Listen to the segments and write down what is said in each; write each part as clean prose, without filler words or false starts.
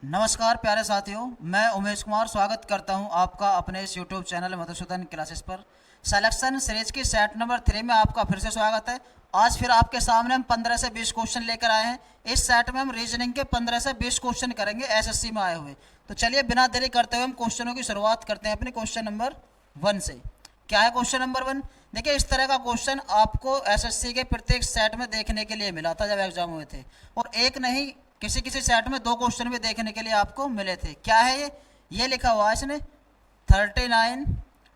नमस्कार प्यारे साथियों, मैं उमेश कुमार स्वागत करता हूं आपका अपने इस यूट्यूब चैनल मधुसूदन क्लासेस पर। सिलेक्शन सीरीज की सेट नंबर 3 में आपका फिर से स्वागत है। आज फिर आपके सामने हम 15 से 20 क्वेश्चन लेकर आए हैं। इस सेट में हम रीजनिंग के 15 से 20 क्वेश्चन करेंगे एसएससी में आए हुए। तो चलिए बिना देरी करते हुए हम क्वेश्चनों की शुरुआत करते हैं अपने क्वेश्चन नंबर 1 से। क्या है क्वेश्चन नंबर 1? देखिए, इस तरह का क्वेश्चन आपको एसएससी के प्रत्येक सेट में देखने के लिए मिला था जब एग्जाम हुए थे, और एक नहीं किसी किसी सेट में 2 क्वेश्चन भी देखने के लिए आपको मिले थे। क्या है ये लिखा हुआ है इसने 39,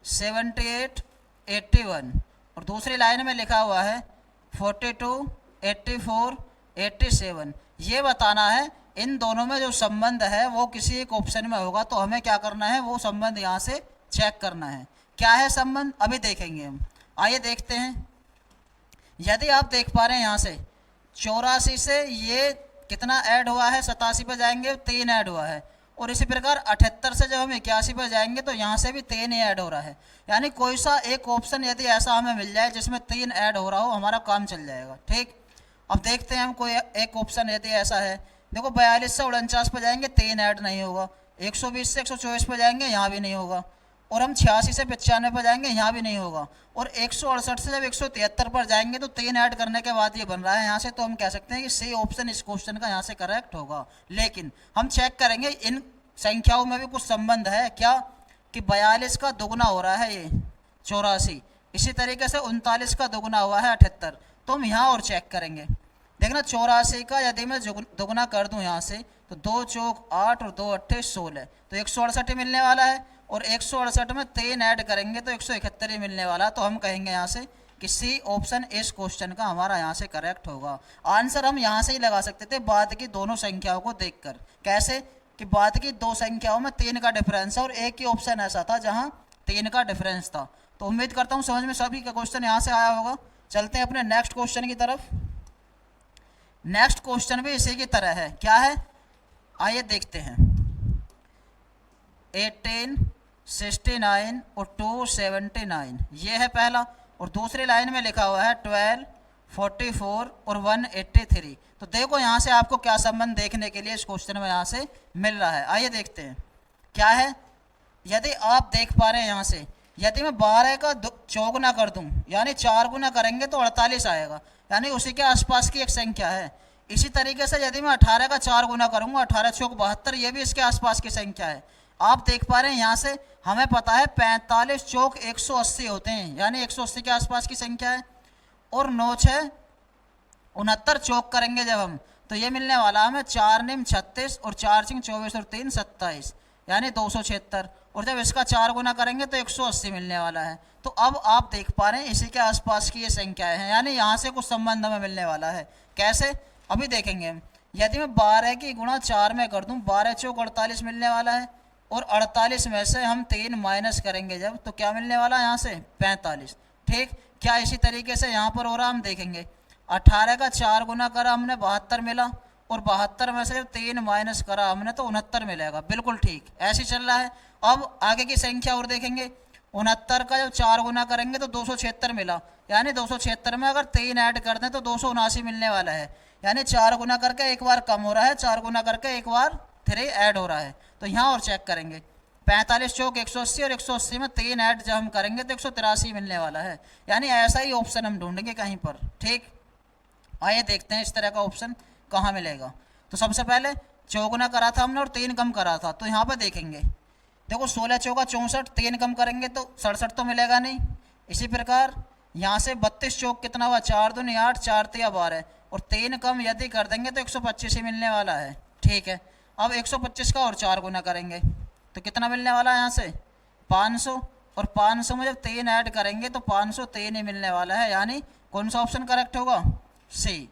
78, 81, और दूसरी लाइन में लिखा हुआ है 42, 84, 87। ये बताना है इन दोनों में जो संबंध है वो किसी एक ऑप्शन में होगा, तो हमें क्या करना है, वो संबंध यहाँ से चेक करना है। क्या है संबंध, अभी देखेंगे हम। आइए देखते हैं। यदि आप देख पा रहे हैं यहाँ से 84 से ये कितना ऐड हुआ है, 87 पर जाएंगे 3 ऐड हुआ है, और इसी प्रकार 78 से जब हम 81 पर जाएंगे तो यहाँ से भी 3 ही ऐड हो रहा है। यानी कोई सा एक ऑप्शन यदि ऐसा हमें मिल जाए जिसमें 3 ऐड हो रहा हो, हमारा काम चल जाएगा। ठीक, अब देखते हैं हम कोई एक ऑप्शन यदि ऐसा है। देखो 42 से 49 पर जाएंगे 3 ऐड नहीं होगा, 120 से 124 पर जाएंगे यहाँ भी नहीं होगा, और हम 86 से 95 पर जाएंगे यहाँ भी नहीं होगा, और 168 से जब 173 पर जाएंगे तो 3 ऐड करने के बाद ये बन रहा है यहाँ से। तो हम कह सकते हैं कि सी ऑप्शन इस क्वेश्चन का यहाँ से करेक्ट होगा। लेकिन हम चेक करेंगे इन संख्याओं में भी कुछ संबंध है क्या, कि 42 का दोगुना हो रहा है ये 84, इसी तरीके से 39 का दोगुना हुआ है 78। तो हम यहाँ और चेक करेंगे। देखना 84 का यदि मैं दोगुना कर दूँ यहाँ से, तो 2 चौक 8 और 2 अट्ठे 16, तो 168 मिलने वाला है, और 168 में 3 ऐड करेंगे तो 171 ही मिलने वाला है। तो हम कहेंगे यहाँ से कि सी ऑप्शन इस क्वेश्चन का हमारा यहाँ से करेक्ट होगा। आंसर हम यहाँ से ही लगा सकते थे बाद की दोनों संख्याओं को देखकर। कैसे कि बाद की 2 संख्याओं में 3 का डिफरेंस है, और एक ही ऑप्शन ऐसा था जहाँ 3 का डिफरेंस था। तो उम्मीद करता हूँ समझ में सभी का क्वेश्चन यहाँ से आया होगा। चलते हैं अपने नेक्स्ट क्वेश्चन की तरफ। नेक्स्ट क्वेश्चन भी इसी की तरह है। क्या है, आइए देखते हैं। 18, 69 और 279, ये है पहला, और दूसरी लाइन में लिखा हुआ है 12, 44 और 183। तो देखो यहाँ से आपको क्या संबंध देखने के लिए इस क्वेश्चन में यहाँ से मिल रहा है। आइए देखते हैं क्या है। यदि आप देख पा रहे हैं यहाँ से, यदि मैं 12 का चौगुना कर दूं, यानी 4 गुना करेंगे तो 48 आएगा, यानी उसी के आसपास की एक संख्या है। इसी तरीके से यदि मैं 18 का 4 गुना करूंगा, 18 चौक 72, ये भी इसके आसपास की संख्या है। आप देख पा रहे हैं यहाँ से हमें पता है 45 चौक 180 होते हैं, यानी 180 के आसपास की संख्या है। और 9 6 69 चौक करेंगे जब हम, तो ये मिलने वाला हमें 4 निम 36 और 4 सिंह 24 और 3 27, यानी 276। और जब इसका 4 गुना करेंगे तो 180 मिलने वाला है। तो अब आप देख पा रहे हैं इसी के आसपास की ये संख्याएं हैं, यानी यहाँ से कुछ संबंध हमें मिलने वाला है। कैसे, अभी देखेंगे हम। यदि मैं 12 की गुणा 4 में कर दूं, 12 चौक 48 मिलने वाला है, और 48 में से हम 3 माइनस करेंगे जब, तो क्या मिलने वाला है यहाँ से 45। ठीक, क्या इसी तरीके से यहाँ पर हो रहा हम देखेंगे। 18 का 4 गुना करा हमने 72 मिला, और 72 में से जब 3 माइनस करा हमने तो 69 मिलेगा। बिल्कुल ठीक, ऐसे चल रहा है। अब आगे की संख्या और देखेंगे। 69 का जब 4 गुना करेंगे तो 276 मिला, यानी 276 में अगर 3 ऐड कर दें तो 279 मिलने वाला है, यानी 4 गुना करके एक बार कम हो रहा है, 4 गुना करके एक बार 3 ऐड हो रहा है। तो यहाँ और चेक करेंगे। 45 चौक 180, और 180 में 3 ऐड जब हम करेंगे तो 183 मिलने वाला है, यानी ऐसा ही ऑप्शन हम ढूंढेंगे कहीं पर। ठीक, आइए देखते हैं इस तरह का ऑप्शन कहाँ मिलेगा। तो सबसे पहले चौगुना करा था हमने और 3 कम करा था, तो यहाँ पर देखेंगे। देखो 16 चौका 64, 3 कम करेंगे तो 67 तो मिलेगा नहीं। इसी प्रकार यहाँ से 32 चौक कितना हुआ, 4 दूनी 8, 4 तिया 12, और 3 कम यदि कर देंगे तो 125 ही मिलने वाला है। ठीक है, अब 125 का और 4 गुना करेंगे तो कितना मिलने वाला है यहाँ से 500, और 500 में जब 3 ऐड करेंगे तो 503 ही मिलने वाला है, यानी कौन सा ऑप्शन करेक्ट होगा, सी।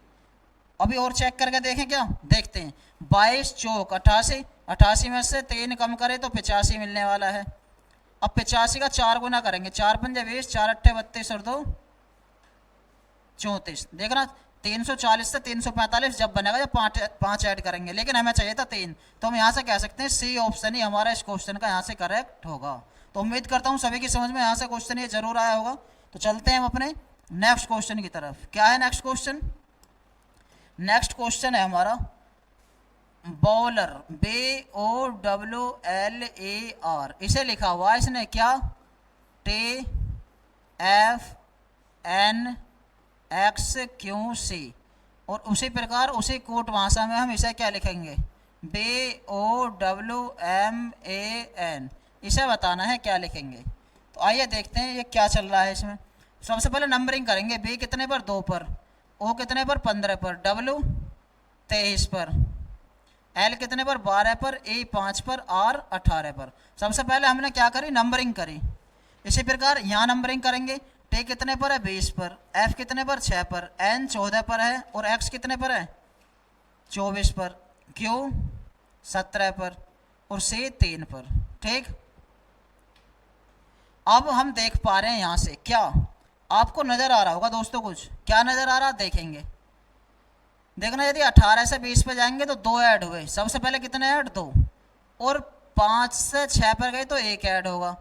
अभी और चेक करके देखें, क्या देखते हैं। 22 चौक 88, 88 में से 3 कम करें तो 85 मिलने वाला है। अब 85 का 4 गुना करेंगे, 4 पंजे 20, 4 अट्ठे 32 और 2 34। देखना 340 से 345 जब बनेगा जब 5 ऐड करेंगे, लेकिन हमें चाहिए था 3, तो हम यहाँ से कह सकते हैं सी ऑप्शन ही हमारा इस क्वेश्चन का यहाँ से करेक्ट होगा। तो उम्मीद करता हूँ सभी की समझ में यहाँ से क्वेश्चन ये जरूर आया होगा। तो चलते हैं हम अपने नेक्स्ट क्वेश्चन की तरफ। क्या है नेक्स्ट क्वेश्चन? नेक्स्ट क्वेश्चन है हमारा बॉलर, BOWLAR, इसे लिखा हुआ है इसने क्या, TFNXQC। और उसी प्रकार उसी कोट भाषा में हम इसे क्या लिखेंगे, BOWMAN, इसे बताना है क्या लिखेंगे। तो आइए देखते हैं ये क्या चल रहा है इसमें। सबसे पहले नंबरिंग करेंगे, B कितने पर, 2 पर, O कितने पर, 15 पर, W 23 पर, L कितने पर, 12 पर, E 5 पर, R 18 पर। सबसे पहले हमने क्या करी, नंबरिंग करी। इसी प्रकार यहाँ नंबरिंग करेंगे, T कितने पर है, 20 पर, F कितने पर, 6 पर, N 14 पर है, और X कितने पर है, 24 पर, Q 17 पर, और C 3 पर। ठीक, अब हम देख पा रहे हैं यहाँ से क्या, आपको नजर आ रहा होगा दोस्तों, कुछ क्या नजर आ रहा, देखेंगे। देखना, यदि 18 से 20 पे जाएंगे तो 2 ऐड हुए, सबसे पहले कितने ऐड, 2, और 5 से 6 पर गए तो 1 ऐड होगा।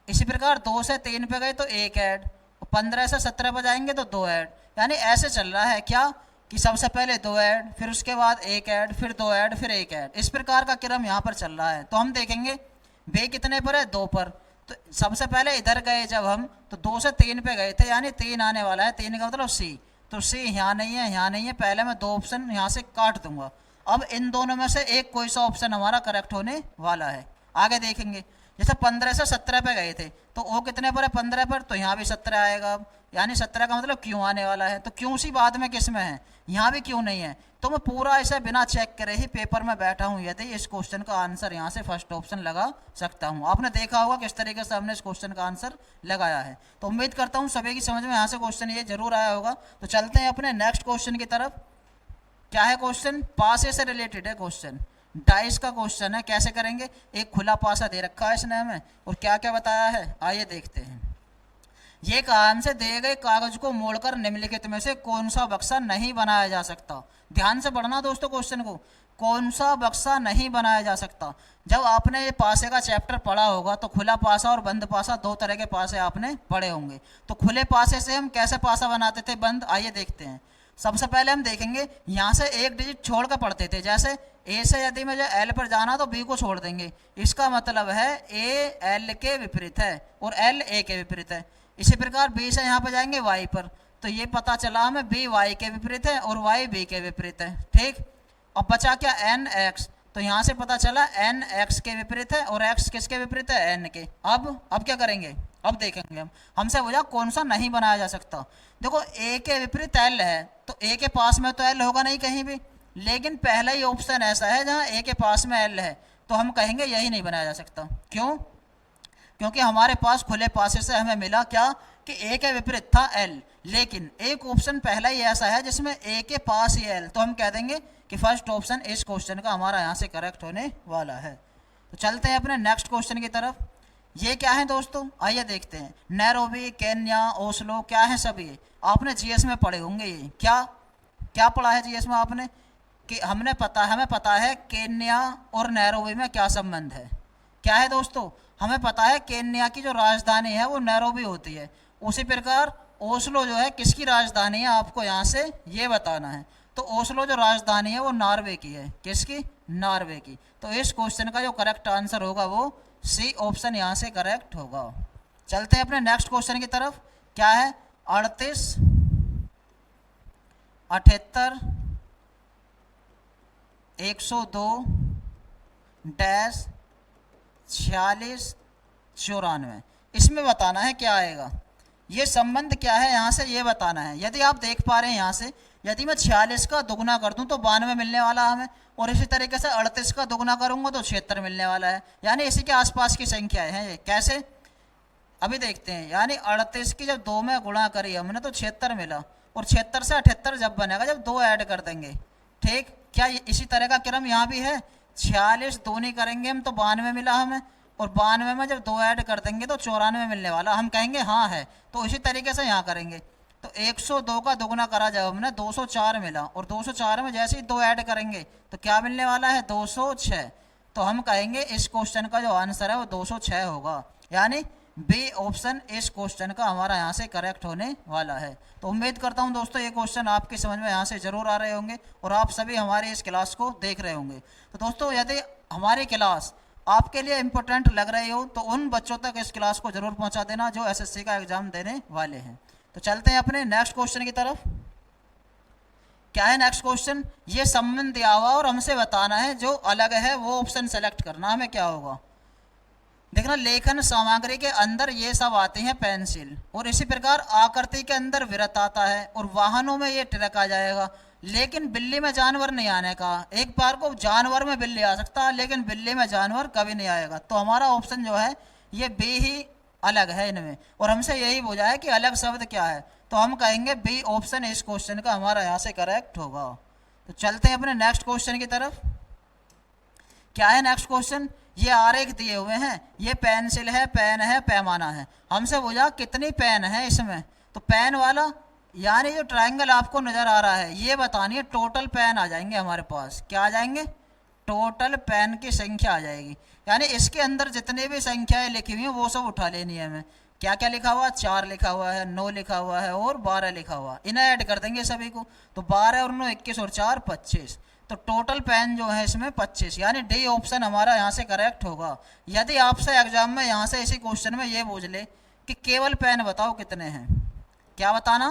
इसी प्रकार 2 से 3 पे गए तो 1 ऐड, और 15 से 17 पर जाएंगे तो 2 ऐड। यानी ऐसे चल रहा है क्या, कि सबसे पहले 2 ऐड, फिर उसके बाद 1 ऐड, फिर 2 ऐड, फिर 1 ऐड, इस प्रकार का क्रम यहाँ पर चल रहा है। तो हम देखेंगे बे कितने पर है, 2 पर, तो सबसे पहले इधर गए जब हम, तो 2 से 3 पे गए थे, यानी 3 आने वाला है, 3 का मतलब C। तो C यहाँ नहीं है, यहाँ नहीं है, पहले मैं 2 ऑप्शन यहाँ से काट दूंगा। अब इन दोनों में से एक कोई सा ऑप्शन हमारा करेक्ट होने वाला है। आगे देखेंगे, जैसे 15 से 17 पे गए थे, तो O कितने पर है, 15 पर, तो यहाँ भी 17 आएगा, यानी 17 का मतलब क्यों आने वाला है। तो क्यों सी बाद में किस में है, यहाँ भी क्यों नहीं है। तो मैं पूरा ऐसे बिना चेक करे ही पेपर में बैठा हूँ, यदि इस क्वेश्चन का आंसर यहाँ से फर्स्ट ऑप्शन लगा सकता हूँ। आपने देखा होगा किस तरीके से हमने इस क्वेश्चन का आंसर लगाया है। तो उम्मीद करता हूँ सभी की समझ में यहाँ से क्वेश्चन ये जरूर आया होगा। तो चलते हैं अपने नेक्स्ट क्वेश्चन की तरफ। क्या है क्वेश्चन, पासे से रिलेटेड है क्वेश्चन, डाइस का क्वेश्चन है। कैसे करेंगे, एक खुला पासा दे रखा है इसने हमें, और क्या क्या बताया है, आइए देखते हैं। ये कहा हमसे, दिए गए कागज को मोड़कर निम्नलिखित में से कौन सा बक्सा नहीं बनाया जा सकता। ध्यान से पढ़ना दोस्तों क्वेश्चन को, कौन सा बक्सा नहीं बनाया जा सकता। जब आपने ये पासे का चैप्टर पढ़ा होगा तो खुला पासा और बंद पासा, 2 तरह के पासे आपने पढ़े होंगे। तो खुले पासे से हम कैसे पासा बनाते थे, बंद, आइए देखते हैं। सबसे पहले हम देखेंगे, यहाँ से एक डिजिट छोड़ कर पढ़ते थे, जैसे ए से यदि मुझे एल पर जाना तो बी को छोड़ देंगे, इसका मतलब है ए एल के विपरीत है और एल ए के विपरीत है। इसी प्रकार बी से यहाँ पर जाएंगे वाई पर, तो ये पता चला हमें बी वाई के विपरीत है और वाई बी के विपरीत है। ठीक, अब बचा क्या, एन एक्स, तो यहाँ से पता चला एन एक्स के विपरीत है और एक्स किसके विपरीत है, एन के। अब क्या करेंगे, अब देखेंगे हम, हमसे बोला कौन सा नहीं बनाया जा सकता। देखो ए के विपरीत एल है, तो ए के पास में तो एल होगा नहीं कहीं भी, लेकिन पहला ही ऑप्शन ऐसा है जहाँ ए के पास में एल है, तो हम कहेंगे यही नहीं बनाया जा सकता। क्यों, क्योंकि हमारे पास खुले पासे से हमें मिला क्या, कि ए के विपरीत था एल, लेकिन एक ऑप्शन पहला ही ऐसा है जिसमें ए के पास ही एल, तो हम कह देंगे कि फर्स्ट ऑप्शन इस क्वेश्चन का हमारा यहाँ से करेक्ट होने वाला है। तो चलते हैं अपने नेक्स्ट क्वेश्चन की तरफ। ये क्या है दोस्तों, आइए देखते हैं। नैरोबी, केन्या, ओस्लो, क्या है सब ये, आपने जीएस में पढ़े होंगे। ये क्या क्या पढ़ा है जीएस में आपने, कि हमें पता है केन्या और नैरोबी में क्या संबंध है। क्या है दोस्तों, हमें पता है केन्या की जो राजधानी है वो नैरोबी होती है। उसी प्रकार ओस्लो जो है किसकी राजधानी है, आपको यहाँ से ये बताना है। तो ओस्लो जो राजधानी है वो नॉर्वे की है, किसकी, नॉर्वे की। तो इस क्वेश्चन का जो करेक्ट आंसर होगा वो सी ऑप्शन यहाँ से करेक्ट होगा। चलते हैं अपने नेक्स्ट क्वेश्चन की तरफ। क्या है, 38, 78, 102 डैश 46 94, इसमें बताना है क्या आएगा, ये संबंध क्या है यहाँ से ये बताना है। यदि आप देख पा रहे हैं यहाँ से, यदि मैं 46 का दुगना कर दूं तो 92 मिलने वाला हमें, और इसी तरीके से 38 का दुगना करूंगा तो 76 मिलने वाला है, यानी इसी के आसपास की संख्या है ये। कैसे, अभी देखते हैं। यानी 38 की जब 2 में गुणा करी हमने तो 76 मिला, और 76 से 78 जब बनेगा जब 2 ऐड कर देंगे। ठीक, क्या इसी तरह का क्रम यहाँ भी है, 46 2 नहीं करेंगे हम तो 92 मिला हमें, और 92 में जब 2 ऐड कर देंगे तो 94 मिलने वाला, हम कहेंगे हाँ है। तो इसी तरीके से यहाँ करेंगे, तो 102 का दुगना करा जब हमने 204 मिला, और 204 में जैसे ही 2 ऐड करेंगे तो क्या मिलने वाला है, 206। तो हम कहेंगे इस क्वेश्चन का जो आंसर है वो 206 होगा। यानी बी ऑप्शन इस क्वेश्चन का हमारा यहाँ से करेक्ट होने वाला है। तो उम्मीद करता हूँ दोस्तों ये क्वेश्चन आपकी समझ में यहाँ से जरूर आ रहे होंगे और आप सभी हमारी इस क्लास को देख रहे होंगे। तो दोस्तों यदि हमारी क्लास आपके लिए इम्पोर्टेंट लग रही हो तो उन बच्चों तक इस क्लास को जरूर पहुँचा देना जो एसएससी का एग्जाम देने वाले हैं। तो चलते हैं अपने नेक्स्ट क्वेश्चन की तरफ। क्या है नेक्स्ट क्वेश्चन? ये संबंध दिया हुआ और हमसे बताना है, जो अलग है वो ऑप्शन सेलेक्ट करना। हमें क्या होगा देखना, लेखन सामग्री के अंदर ये सब आते हैं पेंसिल, और इसी प्रकार आकृति के अंदर वृत्त आता है, और वाहनों में ये ट्रक आ जाएगा, लेकिन बिल्ली में जानवर नहीं आने का। एक बार को जानवर में बिल्ली आ सकता है लेकिन बिल्ली में जानवर कभी नहीं आएगा। तो हमारा ऑप्शन जो है ये बी ही अलग है इनमें, और हमसे यही बोला है कि अलग शब्द क्या है, तो हम कहेंगे बी ऑप्शन इस क्वेश्चन का हमारा यहाँ से करेक्ट होगा। तो चलते हैं अपने नेक्स्ट क्वेश्चन की तरफ। क्या है नेक्स्ट क्वेश्चन? ये आरेख दिए हुए हैं, ये पेंसिल है, पेन है, पैमाना है। हमसे बोला कितनी पेन है इसमें, तो पेन वाला यानी जो ट्रायंगल आपको नजर आ रहा है ये बतानी है। टोटल पेन आ जाएंगे हमारे पास, क्या आ जाएंगे? टोटल पेन की संख्या आ जाएगी, यानी इसके अंदर जितनी भी संख्याएं लिखी हुई हैं वो सब उठा लेनी है हमें। क्या क्या लिखा हुआ? 4 लिखा हुआ है, 9 लिखा हुआ है और 12 लिखा हुआ, इन्हें ऐड कर देंगे सभी को। तो 12 और 9 21 और 4 25, तो टोटल पेन जो है इसमें 25, यानी डी ऑप्शन हमारा यहाँ से करेक्ट होगा। यदि आपसे एग्जाम में यहाँ से इसी क्वेश्चन में ये पूछ ले कि केवल पेन बताओ कितने हैं, क्या बताना?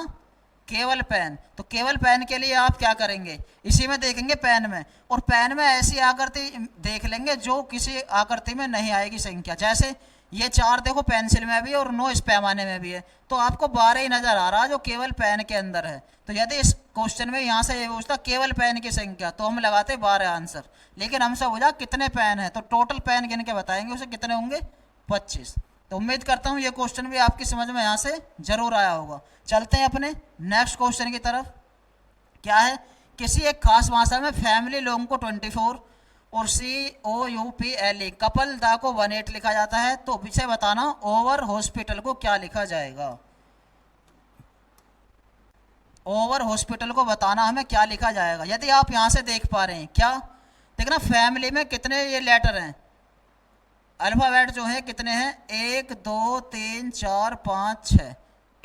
केवल पेन। तो केवल पेन के लिए आप क्या करेंगे, इसी में देखेंगे पेन में, और पेन में ऐसी आकृति देख लेंगे जो किसी आकृति में नहीं आएगी संख्या। जैसे ये 4 देखो पेंसिल में भी और 9 इस पैमाने में भी है, तो आपको 12 ही नजर आ रहा जो केवल पेन के अंदर है। तो यदि इस क्वेश्चन में यहाँ से ये पूछता केवल पेन की संख्या, तो हम लगाते 12 आंसर, लेकिन हमसे पूछा कितने पेन है, तो टोटल पेन गिन के बताएंगे उसे कितने होंगे, 25। तो उम्मीद करता हूँ ये क्वेश्चन भी आपकी समझ में यहाँ से जरूर आया होगा। चलते हैं अपने नेक्स्ट क्वेश्चन की तरफ। क्या है? किसी एक खास भाषा में फैमिली लोगों को 24 और COUPLE कपल दा को 18 लिखा जाता है, तो पीछे बताना ओवर हॉस्पिटल को क्या लिखा जाएगा। ओवर हॉस्पिटल को बताना हमें क्या लिखा जाएगा। यदि आप यहाँ से देख पा रहे हैं, क्या देखना, फैमिली में कितने ये लेटर हैं, अल्फाबेट जो है कितने हैं, 1 2 3 4 5 6,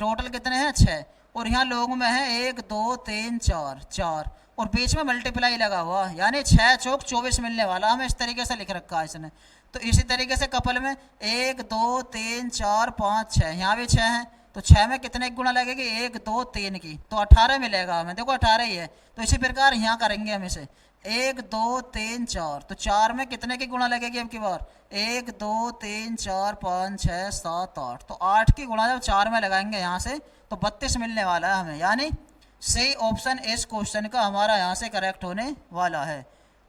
टोटल कितने हैं 6, और यहाँ लोगों में है 1 2 3 4 4, और बीच में मल्टीप्लाई लगा हुआ, यानी 6 चौक 24 मिलने वाला, हमें इस तरीके से लिख रखा है इसने। तो इसी तरीके से कपल में 1 2 3 4 5 6, यहाँ भी 6 हैं, तो 6 में कितने की गुणा लगेगी, 1 2 3 की, तो 18 मिलेगा हमें। देखो 18 ही है, तो इसी प्रकार यहाँ करेंगे हम इसे 1 2 3 4, तो 4 में कितने की गुणा लगेगी अब की बार, 1 2 3 4 5 6 7 8, तो 8 की गुणा जब 4 में लगाएंगे यहाँ से तो 32 मिलने वाला है हमें, यानी सी ऑप्शन इस क्वेश्चन का हमारा यहाँ से करेक्ट होने वाला है।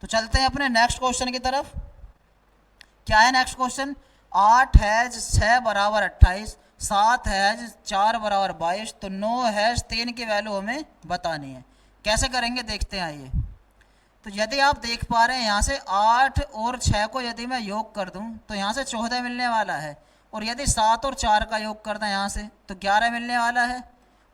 तो चलते हैं अपने नेक्स्ट क्वेश्चन की तरफ। क्या है नेक्स्ट क्वेश्चन? 8 है 6 बराबर 28, 7 है 4 बराबर 22, तो 9 है 3 की वैल्यू हमें बतानी है। कैसे करेंगे देखते हैं आइए। तो यदि आप देख पा रहे हैं यहाँ से 8 और 6 को यदि मैं योग कर दूं तो यहाँ से 14 मिलने वाला है, और यदि 7 और 4 का योग कर दें यहाँ से तो 11 मिलने वाला है,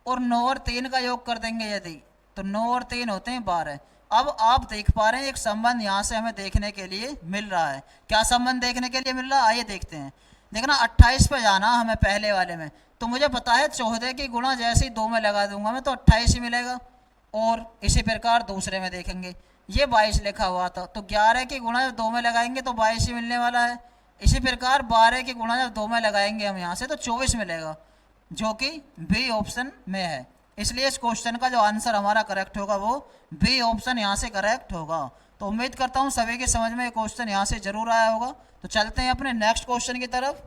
और 9 और 3 का योग कर देंगे यदि तो 9 और 3 होते हैं 12। अब आप देख पा रहे हैं एक संबंध यहाँ से हमें देखने के लिए मिल रहा है। क्या संबंध देखने के लिए मिल रहा है आइए देखते हैं। देखना 28 पे जाना हमें पहले वाले में, तो मुझे पता है 14 की गुणा जैसे ही 2 में लगा दूंगा मैं तो 28 ही मिलेगा, और इसी प्रकार दूसरे में देखेंगे ये 22 लिखा हुआ था, तो 11 की गुणा जब 2 में लगाएंगे तो 22 ही मिलने वाला है। इसी प्रकार 12 की गुणा जब 2 में लगाएंगे हम यहाँ से तो 24 मिलेगा, जो कि बी ऑप्शन में है। इसलिए इस क्वेश्चन का जो आंसर हमारा करेक्ट होगा वो बी ऑप्शन यहाँ से करेक्ट होगा। तो उम्मीद करता हूँ सभी की समझ में ये क्वेश्चन यहाँ से जरूर आया होगा। तो चलते हैं अपने नेक्स्ट क्वेश्चन की तरफ।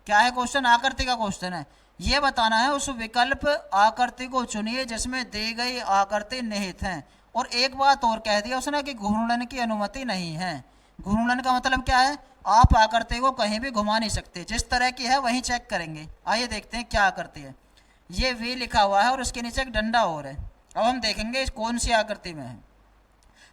क्या है क्वेश्चन? आकृति का क्वेश्चन है। ये बताना है उस विकल्प आकृति को चुनिए जिसमें दी गई आकृति निहित है, और एक बात और कह दिया उसने कि घूर्णन की अनुमति नहीं है। घूर्णन का मतलब क्या है? आप आकृति को कहीं भी घुमा नहीं सकते, जिस तरह की है वहीं चेक करेंगे। आइए देखते हैं क्या आकृति है। ये वी लिखा हुआ है और उसके नीचे एक डंडा और है। अब हम देखेंगे कौन सी आकृति में है,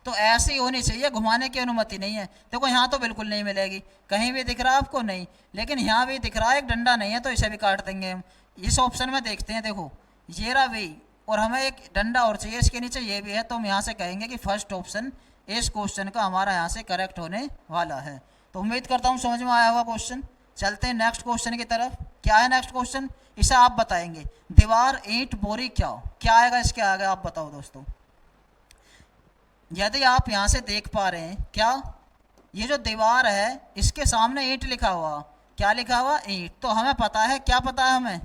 तो ऐसी होनी चाहिए, घुमाने की अनुमति नहीं है। देखो यहाँ तो बिल्कुल नहीं मिलेगी, कहीं भी दिख रहा है आपको नहीं, लेकिन यहाँ भी दिख रहा है एक डंडा नहीं है, तो इसे भी काट देंगे हम। इस ऑप्शन में देखते हैं, देखो ये रहा वी और हमें एक डंडा और चाहिए, इसके नीचे ये भी है, तो हम यहाँ से कहेंगे कि फर्स्ट ऑप्शन इस क्वेश्चन का हमारा यहाँ से करेक्ट होने वाला है। तो उम्मीद करता हूँ समझ में आया होगा क्वेश्चन। चलते हैं नेक्स्ट क्वेश्चन की तरफ। क्या है नेक्स्ट क्वेश्चन, इसे आप बताएंगे। दीवार, ईंट, बोरी, क्या आएगा इसके आगे, आप बताओ दोस्तों। यदि आप यहाँ से देख पा रहे हैं, क्या ये जो दीवार है इसके सामने ईंट लिखा हुआ, क्या लिखा हुआ, ईंट। तो हमें पता है, क्या पता है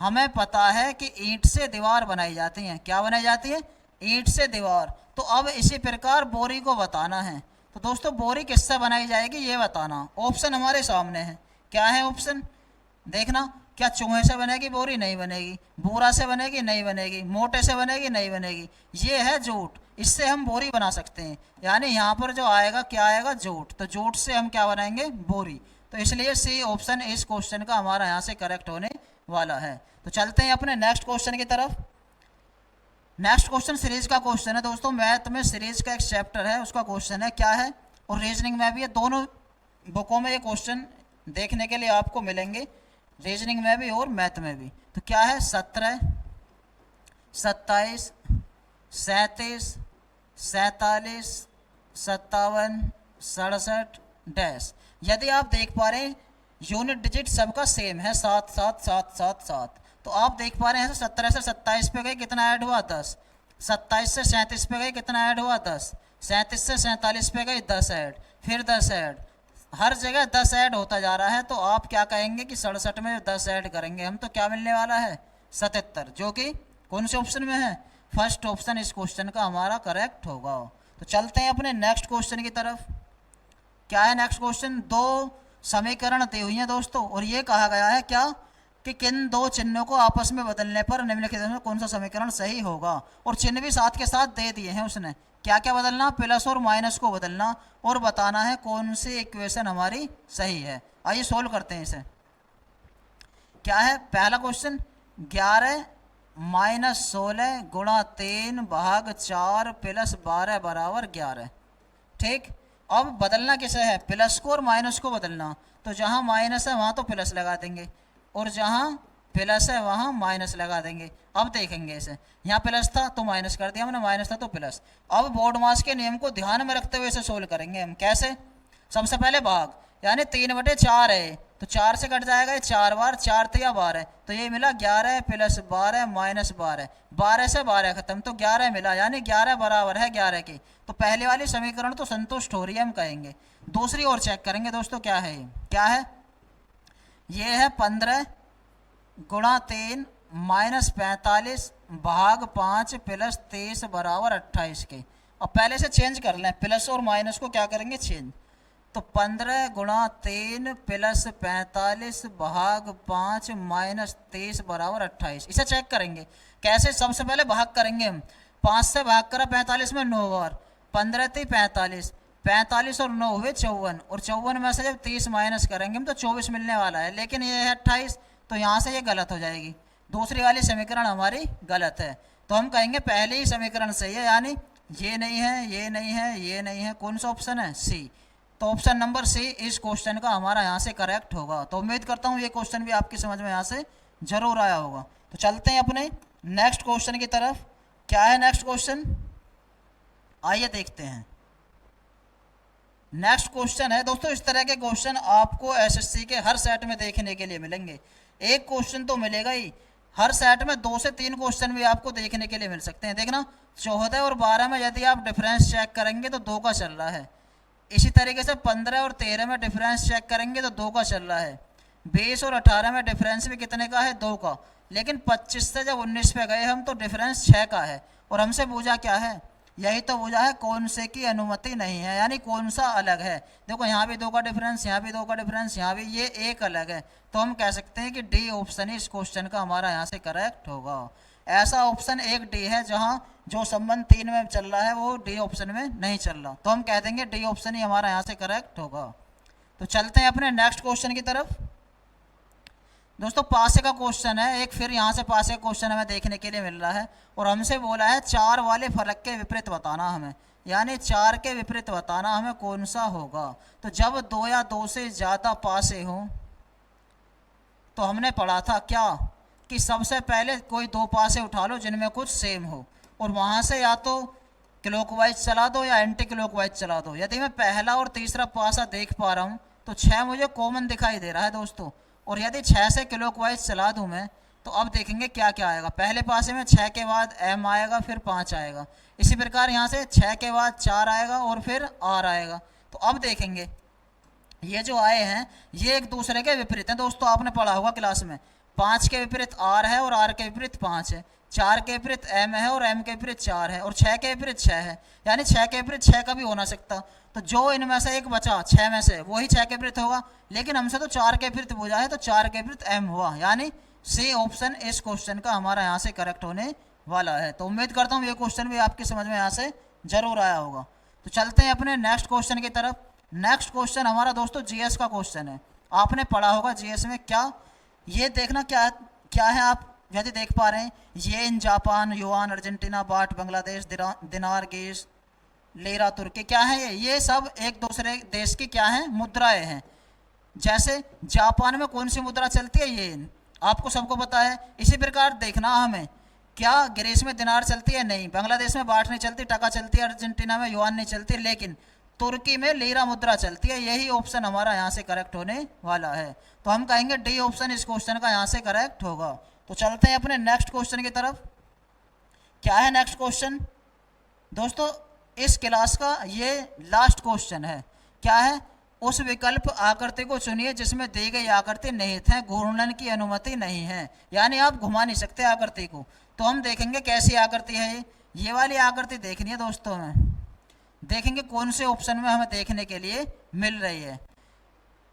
हमें पता है कि ईंट से दीवार बनाई जाती है। क्या बनाई जाती है, ईंट से दीवार। तो अब इसी प्रकार बोरी को बताना है। तो दोस्तों बोरी किससे बनाई जाएगी ये बताना। ऑप्शन हमारे सामने है, क्या है ऑप्शन, देखना। क्या चूहे से बनेगी बोरी, नहीं बनेगी। बूरा से बनेगी, नहीं बनेगी। मोटे से बनेगी, नहीं बनेगी। ये है जूट, इससे हम बोरी बना सकते हैं। यानी यहाँ पर जो आएगा, क्या आएगा, जूट। तो जूट से हम क्या बनाएंगे, बोरी। तो इसलिए सी ऑप्शन इस क्वेश्चन का हमारा यहाँ से करेक्ट होने वाला है। तो चलते हैं अपने नेक्स्ट क्वेश्चन की तरफ। नेक्स्ट क्वेश्चन सीरीज का क्वेश्चन है दोस्तों। मैथ में सीरीज का एक चैप्टर है, उसका क्वेश्चन है, क्या है, और रीजनिंग में भी है। दोनों बुकों में ये क्वेश्चन देखने के लिए आपको मिलेंगे, रीजनिंग में भी और मैथ में भी। तो क्या है, 17, 27, 37, 47, 57, 67 डैश। यदि आप देख पा रहे हैं यूनिट डिजिट सबका सेम है, 7 7 7 7 7। तो आप देख पा रहे हैं 17 से 27 पे गए, कितना ऐड हुआ, 10। 27 से 37 पे गए, कितना ऐड हुआ, 10। 37 से 47 पे गए, 10 ऐड, फिर 10 ऐड, हर जगह 10 ऐड होता जा रहा है। तो आप क्या कहेंगे कि 67 में 10 ऐड करेंगे हम, तो क्या मिलने वाला है, 77, जो कि कौन से ऑप्शन में है, फर्स्ट ऑप्शन इस क्वेश्चन का हमारा करेक्ट होगा। तो चलते हैं अपने नेक्स्ट क्वेश्चन की तरफ। क्या है नेक्स्ट क्वेश्चन, दो समीकरण दी हुई हैं दोस्तों, और ये कहा गया है क्या, कि किन दो चिन्हों को आपस में बदलने पर निम्नलिखित में कौन सा समीकरण सही होगा। और चिन्ह भी साथ के साथ दे दिए हैं उसने, क्या क्या बदलना, प्लस और माइनस को बदलना, और बताना है कौन सी इक्वेशन हमारी सही है। आइए सोल्व करते हैं इसे। क्या है पहला क्वेश्चन, 11 माइनस 16 गुणा 3 भाग 4 प्लस 12 बराबर 11। ठीक, अब बदलना किसे है, प्लस को और माइनस को बदलना। तो जहाँ माइनस है वहाँ तो प्लस लगा देंगे, और जहाँ प्लस है वहाँ माइनस लगा देंगे। अब देखेंगे इसे, यहाँ प्लस था तो माइनस कर दिया हमने, माइनस था तो प्लस। अब बोर्ड मास के नियम को ध्यान में रखते हुए इसे सोल्व करेंगे हम। कैसे, सबसे पहले भाग, यानी 3/4 है, तो 4 से कट जाएगा, 4 बार, 4 तिया 12, तो ये मिला 11 प्लस 12 माइनस 12, 12 से 12 खत्म, तो 11 मिला, यानी 11 बराबर है 11 के। तो पहले वाली समीकरण तो संतुष्ट हो रही है हम कहेंगे। दूसरी ओर चेक करेंगे दोस्तों, क्या है, क्या है, ये है 15 गुणा 3 माइनस 45 भाग 5 प्लस 23 बराबर 28 के। अब पहले से चेंज कर लें, प्लस और माइनस को क्या करेंगे, चेंज। तो 15 गुणा 3 प्लस 45 भाग 5 माइनस 23 बराबर 28। इसे चेक करेंगे कैसे, सबसे पहले भाग करेंगे हम। 5 से भाग करा 45 में 9 बार, 15 थी 45, 45 और 9 हुए 54, और 54 में से जब 30 माइनस करेंगे हम तो 24 मिलने वाला है, लेकिन ये है 28, तो यहाँ से ये गलत हो जाएगी। दूसरी वाली समीकरण हमारी गलत है, तो हम कहेंगे पहले ही समीकरण सही है, यानी ये नहीं है, ये नहीं है, ये नहीं है, कौन सा ऑप्शन है, सी। तो ऑप्शन नंबर सी इस क्वेश्चन का हमारा यहाँ से करेक्ट होगा। तो उम्मीद करता हूँ ये क्वेश्चन भी आपकी समझ में यहाँ से जरूर आया होगा। तो चलते हैं अपने नेक्स्ट क्वेश्चन की तरफ। क्या है नेक्स्ट क्वेश्चन, आइए देखते हैं। नेक्स्ट क्वेश्चन है दोस्तों, इस तरह के क्वेश्चन आपको एसएससी के हर सेट में देखने के लिए मिलेंगे। एक क्वेश्चन तो मिलेगा ही, हर सेट में 2 से 3 क्वेश्चन भी आपको देखने के लिए मिल सकते हैं। देखना 14 और 12 में यदि आप डिफरेंस चेक करेंगे तो 2 का चल रहा है। इसी तरीके से 15 और 13 में डिफरेंस चेक करेंगे तो 2 का चल रहा है। 20 और 18 में डिफरेंस भी कितने का है, 2 का। लेकिन 25 से जब 19 पे गए हम तो डिफरेंस 6 का है, और हमसे पूछा क्या है, यही तो पूछा है कौन से की अनुमति नहीं है, यानी कौन सा अलग है। देखो यहाँ भी 2 का डिफरेंस, यहाँ भी 2 का डिफरेंस, यहाँ भी, ये एक अलग है। तो हम कह सकते हैं कि डी ऑप्शन ही इस क्वेश्चन का हमारा यहाँ से करेक्ट होगा। ऐसा ऑप्शन एक डी है जहाँ जो संबंध 3 में चल रहा है वो डी ऑप्शन में नहीं चल रहा, तो हम कह देंगे डी ऑप्शन ही हमारा यहाँ से करेक्ट होगा। तो चलते हैं अपने नेक्स्ट क्वेश्चन की तरफ। दोस्तों पासे का क्वेश्चन है एक, फिर यहाँ से पासे का क्वेश्चन हमें देखने के लिए मिल रहा है, और हमसे बोला है 4 वाले फलक के विपरीत बताना हमें, यानी 4 के विपरीत बताना हमें कौन सा होगा। तो जब 2 या 2 से ज़्यादा पासे हों तो हमने पढ़ा था क्या, कि सबसे पहले कोई 2 पासे उठा लो जिनमें कुछ सेम हो, और वहाँ से या तो क्लॉकवाइज चला दो या एंटी क्लॉकवाइज चला दो। यदि मैं पहला और तीसरा पासा देख पा रहा हूँ तो 6 मुझे कॉमन दिखाई दे रहा है दोस्तों। और यदि 6 से क्लॉकवाइज चला दूँ मैं, तो अब देखेंगे क्या क्या आएगा। पहले पासे में 6 के बाद m आएगा, फिर 5 आएगा। इसी प्रकार यहाँ से 6 के बाद 4 आएगा और फिर r आएगा। तो अब देखेंगे ये जो आए हैं ये एक दूसरे के विपरीत हैं दोस्तों। आपने पढ़ा होगा क्लास में, 5 के विपरीत r है और r के विपरीत 5 है, 4 के विपरीत m है और m के विपरीत 4 है, और 6 के विपरीत 6 है। यानी 6 के विपरीत 6 कभी हो ना सकता। तो जो इनमें से एक बचा 6 में से, वही 6 के विपरीत होगा। लेकिन हमसे तो 4 के विपरीत पूछा है, तो 4 के विपरीत m हुआ। यानी सी ऑप्शन इस क्वेश्चन का हमारा यहाँ से करेक्ट होने वाला है। तो उम्मीद करता हूँ ये क्वेश्चन भी आपकी समझ में यहाँ से जरूर आया होगा। तो चलते हैं अपने नेक्स्ट क्वेश्चन की तरफ। नेक्स्ट क्वेश्चन हमारा दोस्तों जीएस का क्वेश्चन है। आपने पढ़ा होगा जीएस में क्या, ये देखना क्या क्या है। आप यदि देख पा रहे हैं, येन जापान, युआन अर्जेंटीना, बाट बांग्लादेश, दिनार गीस, लेरा तुर्की, क्या है ये सब एक दूसरे देश की क्या है, मुद्राएं हैं। जैसे जापान में कौन सी मुद्रा चलती है, येन, आपको सबको पता है। इसी प्रकार देखना हमें क्या ग्रीस में दिनार चलती है, नहीं। बांग्लादेश में बाट नहीं चलती, टका चलती है। अर्जेंटीना में युआन नहीं चलती, लेकिन तुर्की में लीरा मुद्रा चलती है। यही ऑप्शन हमारा यहाँ से करेक्ट होने वाला है। तो हम कहेंगे डी ऑप्शन इस क्वेश्चन का यहाँ से करेक्ट होगा। तो चलते हैं अपने नेक्स्ट क्वेश्चन की तरफ। क्या है नेक्स्ट क्वेश्चन दोस्तों, इस क्लास का ये लास्ट क्वेश्चन है। क्या है, उस विकल्प आकृति को चुनिए जिसमें दी गई आकृति निहित है, घूर्णन की अनुमति नहीं है। यानी आप घुमा नहीं सकते आकृति को। तो हम देखेंगे कैसी आकृति है ये वाली आकृति देखनी है दोस्तों में। देखेंगे कौन से ऑप्शन में हमें देखने के लिए मिल रही है।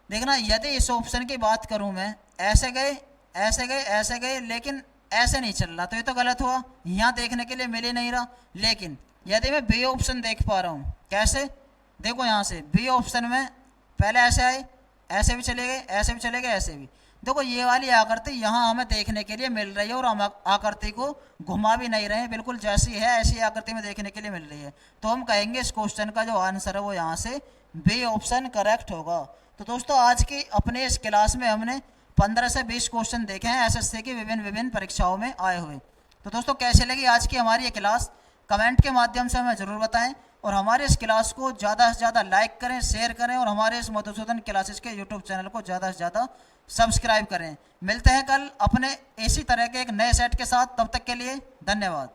देखना, यदि इस ऑप्शन की बात करूं मैं, ऐसे गए ऐसे गए ऐसे गए, लेकिन ऐसे नहीं चल रहा, तो ये तो गलत हुआ, यहाँ देखने के लिए मिल ही नहीं रहा। लेकिन यदि मैं बी ऑप्शन देख पा रहा हूँ, कैसे, देखो यहाँ से बी ऑप्शन में पहले ऐसे आए, ऐसे भी चले गए, ऐसे भी चले गए, ऐसे भी। देखो ये वाली आकृति यहाँ हमें देखने के लिए मिल रही है, और हम आकृति को घुमा भी नहीं रहे हैं, बिल्कुल जैसी है ऐसी आकृति में देखने के लिए मिल रही है। तो हम कहेंगे इस क्वेश्चन का जो आंसर है वो यहाँ से बी ऑप्शन करेक्ट होगा। तो दोस्तों आज की अपने इस क्लास में हमने 15 से 20 क्वेश्चन देखे हैं एसएससी की विभिन्न परीक्षाओं में आए हुए। तो दोस्तों कैसे लगी आज की हमारी ये क्लास, कमेंट के माध्यम से हमें ज़रूर बताएं, और हमारे इस क्लास को ज़्यादा से ज़्यादा लाइक करें, शेयर करें, और हमारे इस मधुसूदन क्लासेस के यूट्यूब चैनल को ज़्यादा से ज़्यादा सब्सक्राइब करें। मिलते हैं कल अपने इसी तरह के एक नए सेट के साथ, तब तक के लिए धन्यवाद।